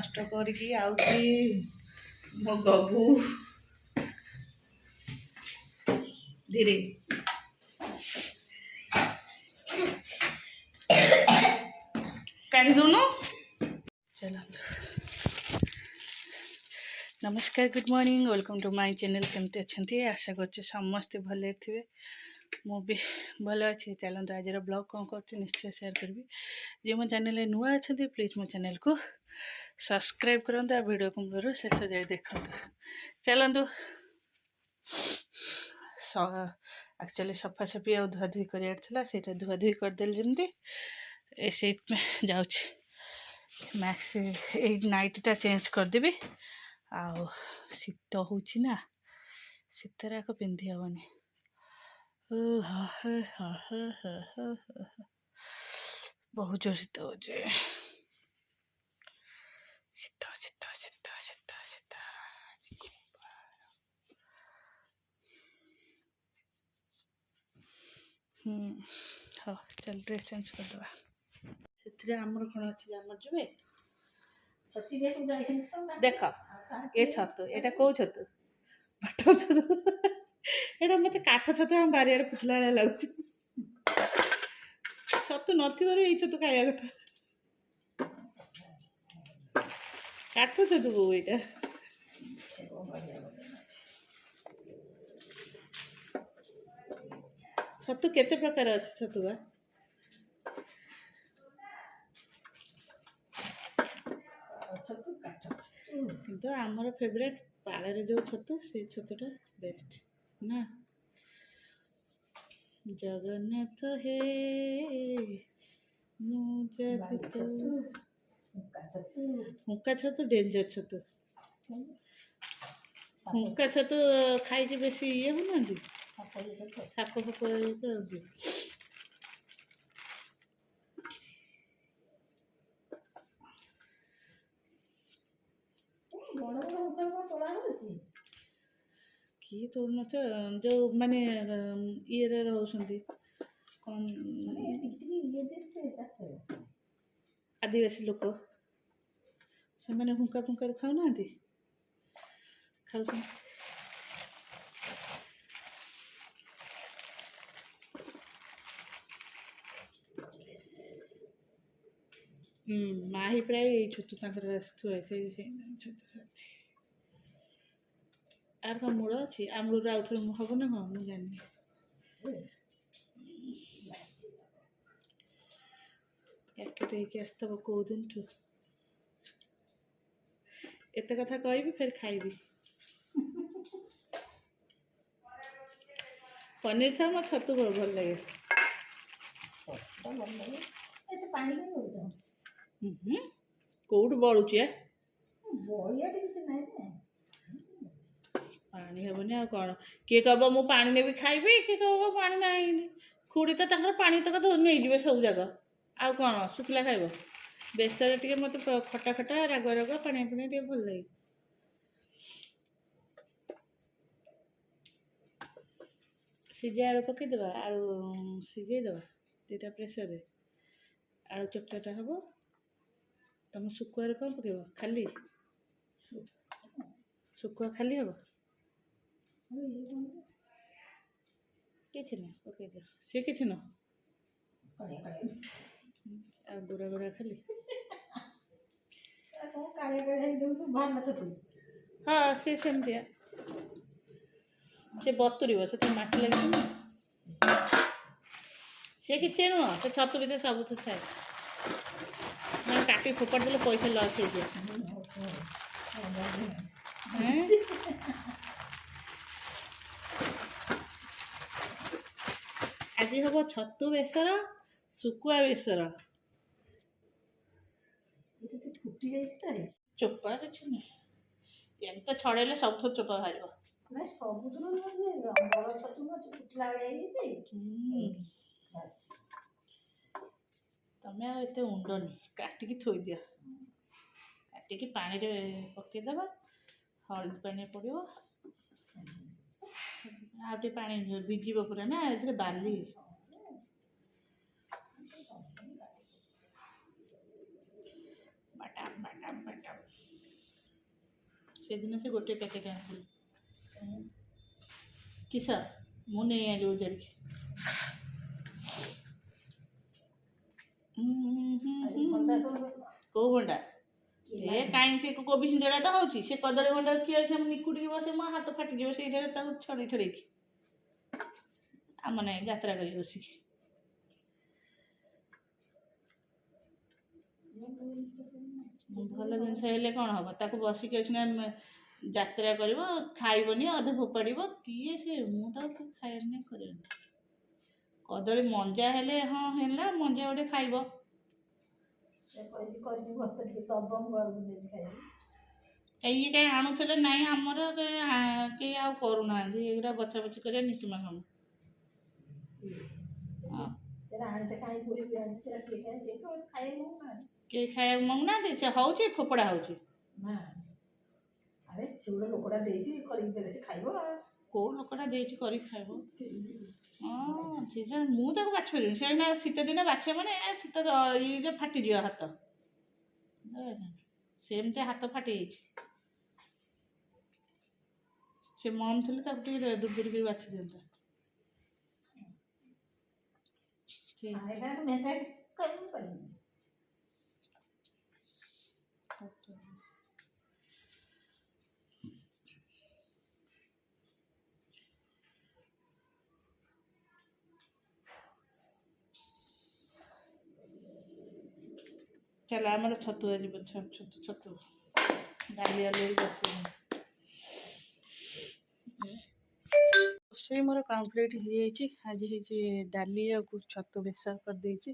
नष्ट करके आउची मो गबू धीरे काढ़ी दूनु चलो। नमस्कार good morning welcome to my channel केमती अच्छे आशा करते समस्ते भले थे मु भी भल अच्छे। चलते आज ब्लॉग कौन कर निश्चय शेयर करी जो मो चैनल नुआ अच्छा प्लीज मो चैनल को सब्सक्राइब करते वीडियो को मूल शेष जाए देखते। चलतु एक्चुअली सफासफी और धुआधुई कर धुआधुई करदे जमी से जाऊँ मैक्स एक नाइटा चेंज करदेवी आउ शीत हो शीतर आक पिंधि हेनी बहुत जोर शीत हो शीत शीत शीत शीत शीत हाँ चल ड्रेस चेंज करदे से आमर कौन अच्छे आमर जी देख ये छतु एटा कौ छतु बाट छतु एटा मत काठ छतु आम बारियार फुटला लगुच छतु नथिबारु एई छतु खाइया कथा काठ छतु बो एटा छतु केते प्रकार अछि छतु बा किंतु आमर फेवरेट पाड़े जो छतु से छतुटा बेस्ट ना। जगन्नाथ हे हुक्का छतु डेंजर छतु हुक्का छतु खाई बेसी ये होना साप फाप किए तोड़ न जो माने ये रोती कौन आदिवासी लोक से मैंने हुंका फुंका खाऊ ना खाऊ माही प्राय छतु थुआई छतु खाती आर कौन मूल अच्छी आमूल आउ थे हम ना कौन मुझे जानी पैकेट आसब कौ दिन ठू एत कथा कह फिर खाइबी पनीर था मत छतु भल लगे कौट बड़ुची पानी हेनी आ कौन किए कह मु पानी ने खाइबी किए कह पानी ना खुड़ी तो पानी तक नहीं सब जगह आ कौन शुखला खाइब बेसर टे मत खटा खटा राग राग पानी पानी टे भल लगे सीझे आलू पकईदे आलू सीझेदे दुटा प्रेसर आलू चकटाटा हम तुम शुकुआ कौन पकड़ खाली शुकुआ खाली हम कि ना पकड़ दियो सी कि न गुड़ा गुड़ा खाली हाँ सी सेमती से बतुर से मटी लगे सी कि नुह से छतु भी सब थाए मैं काटी फोपाड़ देले पैसा लस आज हम छतु बेसर शुकुआ बेसर चोपा कि ना एम तो छड़े सब थोर चोपा बाहर तमें आते उंडनी काटिकी थोई दिया काटिकी पानी रे पकईदे हलदी पानी पड़ो आटे पानी भिजिब पूरा ना ए बाली बाटाम बाटाम बाटाम ସେଦିନ ସେ ଗୋଟେ ପ୍ୟାକେଟ୍ ଆଣିଥିଲି କିସ ମୁଁ ନେଇ ଆଣିଲି ଓଜାଡ଼ିକି। କୋଉ ଭଣ୍ଡା ଏ କାହିଁ ସେ କୋବି ସିଙ୍ଗଡ଼ା ତ ହଉଛି, ସେ କଦଳୀ ଭଣ୍ଡା କିଏ ସେ ନିକୁଟିକି ବସେ ମୋ ହାତ ଫାଟିଯିବ ସେଇଟା ତାକୁ ଛଡ଼େଇ ଛଡ଼େଇକି। ଆମ ନାଇଁ ଯାତ୍ରା କରି ବସିକି ଭଲ ଜିନିଷ ହେଲେ କ'ଣ ହବ, ତାକୁ ବସିକି ଅଛି ନା ଯାତ୍ରା କରିବ, ଖାଇବନି, ଅଧେ ଫୋପାଡ଼ିବ, କିଏ ସେ ମୁଁ ତାକୁ ଖାଇବାର ନାହିଁ କରିବାର। କଦଳୀ ମଞ୍ଜା ହେଲେ ହଁ ହେଲା, ମଞ୍ଜା ଗୋଟେ ଖାଇବ। ଇଏ କାହିଁ ଆଣୁଥିଲେ ନାହିଁ, ଆମର କେହି ଆଉ କରୁନାହାନ୍ତି ଏଗୁଡ଼ା ବଛା ବଛି କରିବା ନିକିମା କାମ। କେହି ଖାଇବାକୁ ମଙ୍ଗୁନାହାନ୍ତି, ସେ ହଉଛି ଫୋପଡ଼ା ହଉଛି। କୋଉ ଲୋକଟା ଦେଇଛି କରିକି ଖାଇବ? ହଁ ସେ ମୁଁ ତାକୁ ବାଛି ପାରିବିନି, ସେ ଶୀତ ଦିନେ ବାଛିବ ମାନେ ଶୀତ ଇଏ ଫାଟିଯିବ ହାତ, ସେମିତି ହାତ ଫାଟିଯାଇଛି। ସେ ମମ୍ ଥିଲେ ତାକୁ ଟିକେ ଦୁର୍ଦୁରି କରି ବାଛି ଦିଅନ୍ତା। ଚାଲ ଆମର ଛତୁ ଯିବ, ଛତୁ ଡାଲି ଆଲୁ ବସିବ। ରୋଷେଇ ମୋର କମ୍ପ୍ଲିଟ୍ ହେଇଯାଇଛି। ଆଜି ହେଇଛି ଡାଲି ଆଉ ଛତୁ ବେସର କରିଦେଇଛି।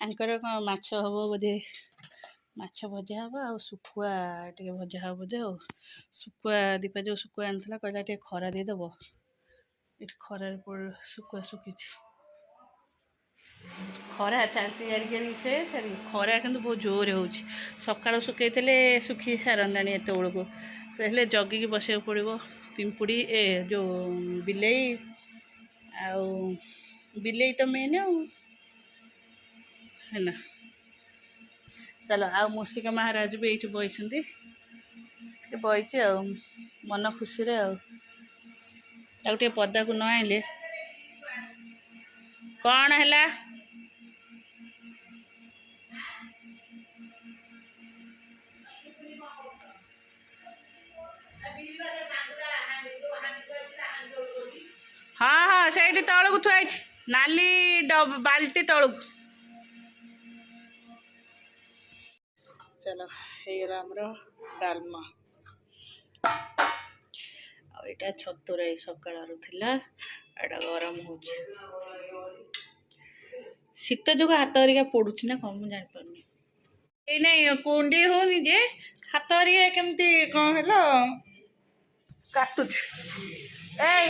ଆଙ୍କର କ'ଣ ମାଛ ହବ ବୋଧେ, ମାଛ ଭଜା ହବ ଆଉ ଶୁଖୁଆ ଟିକେ ଭଜା ହବ ବୋଧେ। ଆଉ ଶୁଖୁଆ ଦୀପା ଯେଉଁ ଶୁଖୁଆ ଆଣିଥିଲା କହିଲା ଟିକେ ଖରା ଦେଇଦେବ, ଏଠି ଖରାରେ ଶୁଖୁଆ ଶୁଖିଛି। ଖରା ଚାଲିଛି ସେ ଖରା କିନ୍ତୁ ବହୁତ ଜୋରରେ ହେଉଛି। ସକାଳୁ ଶୁଖେଇଥିଲେ ଶୁଖି ସାରନ୍ତାଣି ଏତେବେଳକୁ, ହେଲେ ଜଗିକି ବସିବାକୁ ପଡ଼ିବ। ପିମ୍ପୁଡ଼ି ଯେଉଁ ବିଲେଇ ତ ମେନ୍ ଆଉ ହେଲା। ଚାଲ ଆଉ ମୁସିକା ମହାରାଜ ବି ଏଇଠି ବଇଛନ୍ତି, ଟିକେ ବଇଛି ଆଉ ମନ ଖୁସିରେ। ଆଉ ତାକୁ ଟିକେ ପଦାକୁ ନ ଆଣିଲେ କ'ଣ ହେଲା? ହଁ ହଁ ସେଇଠି ତଳକୁ ଥୁଆ ହେଇଛି, ନାଲି ବାଲ୍ଟି ତଳକୁ। ଚାଲ ହେଇଗଲା ଆମର ଡାଲମା, ଆଉ ଏଇଟା ଛତୁରାଇ ସକାଳର ଥିଲା, ଏଇଟା ଗରମ ହେଉଛି। ଶୀତ ଯୋଗୁଁ ହାତ ହେରିକା ପୋଡ଼ୁଛି ନା କ'ଣ ମୁଁ ଜାଣିପାରୁନି। ଏଇ ନାଇଁ କୁଣ୍ଡେଇ ହଉନି ଯେ ହାତ ହେରିକା କେମିତି କ'ଣ ହେଲା କାଟୁଛି। ଏଇ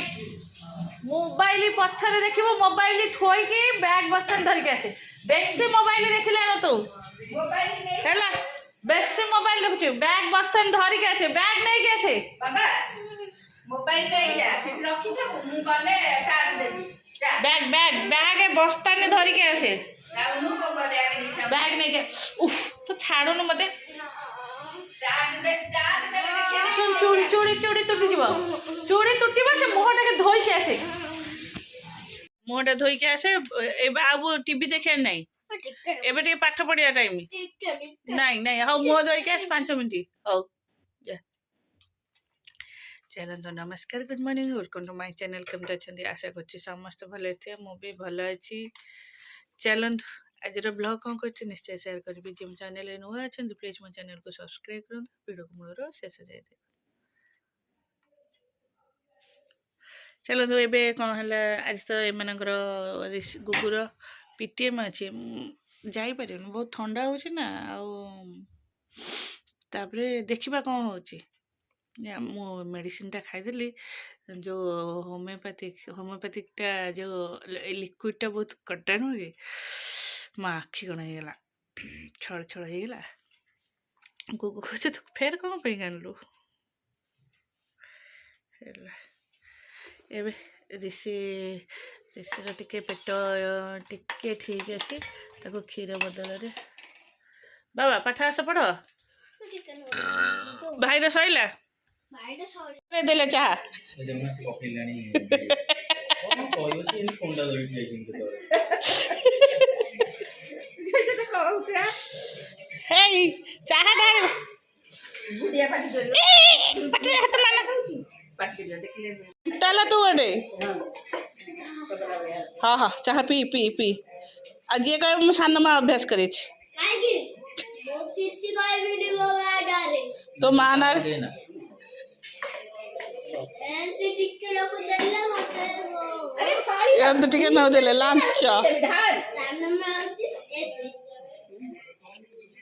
ମୋବାଇଲ ପଛରେ ଦେଖିବ, ମୋବାଇଲ ଥୋଇକି ବ୍ୟାଗ୍ ବସ୍ତାନି ଧରିକି ଆସେ। ବେଶୀ ମୋବାଇଲ ଦେଖିଲେ ନା ତୁ ହେଲା, ବେଶୀ ମୋବାଇଲ ଦେଖୁଛୁ, ବ୍ୟାଗ୍ ବସ୍ତାନି ଧରିକି ଆସେ, ବ୍ୟାଗ୍ ନେଇକି ଆସେ। ବ୍ୟାଗ୍ ବସ୍ତାନି ଧରିକି ଆସେ, ବ୍ୟାଗ୍ ନେଇକି। ଉଫ୍ ତୁ ଛାଡୁନୁ ମତେ। ଚୁଡ଼ି ତୁଟିଯିବ, ଚୁଡ଼ି ତୁଟିବ, ସେ ମୁହଁଟାকে ଧୋଇକି ଆସେ, ମୁହଁଟା ଧୋଇକି ଆସେ। ଏବେ ଆଉ ଟିଭି ଦେଖିବାର ନାହିଁ, ଏବେ ଟିକେ ପାଠ ପଢିବା ଟାଇମ୍। ନାଇଁ ହଉ, ମୁହଁ ଧୋଇକି ଆସେ 5 ମିନିଟ୍। ହଉ ଚାଲନ୍ତୁ, ନମସ୍କାର, good morning, welcome to my channel. କେମିତି ଅଛନ୍ତି? ଆଶା କରୁଛି ସମସ୍ତେ ଭଲ ଥିବେ, ମୁଁ ବି ଭଲ ଅଛି। ଚାଲନ୍ତୁ ଆଜିର ବ୍ଲଗ୍ କ'ଣ କରୁଛି ନିଶ୍ଚୟ ସେୟାର କରିବି। ଯେଉଁ ଚ୍ୟାନେଲ୍ରେ ନୂଆ ଅଛନ୍ତି ପ୍ଲିଜ୍ ମୋ ଚ୍ୟାନେଲ୍କୁ ସବସ୍କ୍ରାଇବ୍ କରନ୍ତୁ, ଭିଡ଼ିଓକୁ ମୂଳରୁ ଶେଷ ଯାଏ ଦେଖନ୍ତୁ। ଚାଲନ୍ତୁ ଏବେ କ'ଣ ହେଲା, ଆଜି ତ ଏମାନଙ୍କର ଗୁଗୁର PTM ଅଛି, ଯାଇପାରିବନି, ବହୁତ ଥଣ୍ଡା ହେଉଛି ନା। ଆଉ ତାପରେ ଦେଖିବା କ'ଣ ହେଉଛି। ମୁଁ ମେଡ଼ିସିନଟା ଖାଇଦେଲି, ଯେଉଁ ହୋମିଓପାଥିକଟା ଯେଉଁ ଲିକ୍ୱିଡ଼ଟା ବହୁତ କଡ଼ା ନୁହେଁ କି, ମୋ ଆଖି କ'ଣ ହେଇଗଲା, ଛଳ ହେଇଗଲା। ଗୁଗୁ କହୁଛ ତୁ ଫେର କ'ଣ ପାଇଁ ଆଣିଲୁ ହେଲା। ଏବେ ରିସିର ଟିକେ ପେଟ ଟିକେ ଠିକ୍ ଅଛି, ତାକୁ କ୍ଷୀର ବଦଳରେ ବାବା ପାଠ ଆସ ପଢ଼, भाई रे सइला देले चाह हेई चाह ढाल बुढ़िया पाटी हाथ लाला टाला तू अडे हाँ हाँ चाह पी पी पी आज ये कहे मैं सान में अभ्यास करे तो मान तो टिके न देले लांच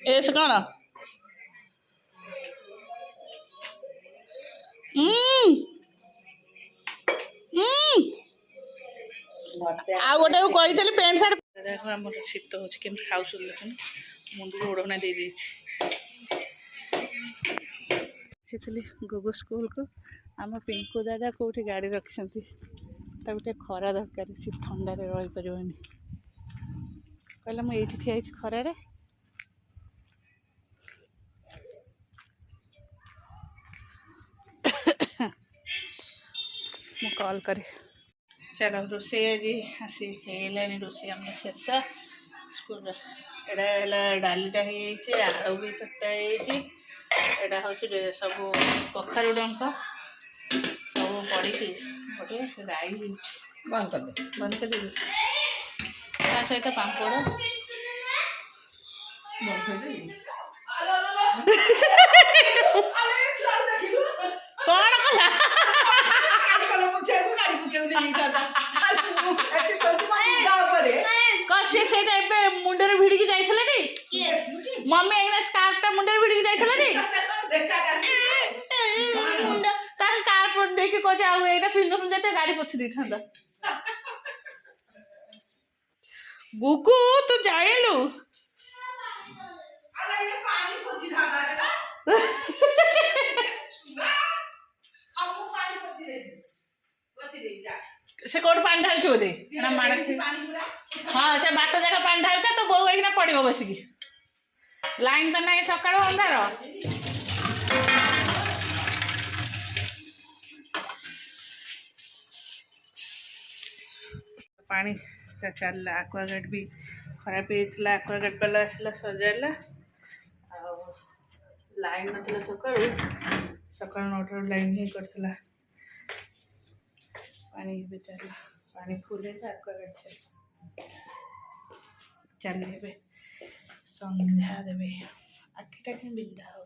ऐसे कौन आ गोटे को कही पैंट सार्ट देख आम शीत हो खाऊस मुंड को ओढ़ना दे गोगो स्कूल को आम पिंकू दादा कौटी गाड़ी रखिंट गोटे खरा दरकार सी थंडार रही पार कहला मुझे ठिया खरार मु कॉल करे चलो रोसे आज आसी रोसे आम शेष स्कूल एटा डालीटा आलू भी चटा एटा हूँ सब कखारू डंक सब पड़ी गोटे राई बंद कर देवी ता सहित पापड़ कौन कला मुंडे भिड़ी जाइए मम्मी एक स्कार्फटा मुंडे भिड़ी जाइए स्कार्फ देखिए कहे आईटा पिंधुन जाते गाड़ी पोछि दी था गुगु तू जाइलु से कौन पानी ढाल बोधे हाँ से बाट जगह पानी ढालता तो बो एक पड़ो बसिकी लाइन तो ना सका अंधार पानी चलला आक्वागार्ड भी खराब होता आक्वागार्ड वाला आसला सजाड़ा लाइन ना सका सका 9 लाइन ही करला पानी भी चलला पानी फुल आक्वागार्ड चल संध्या देवे आखिटा बिंधा हो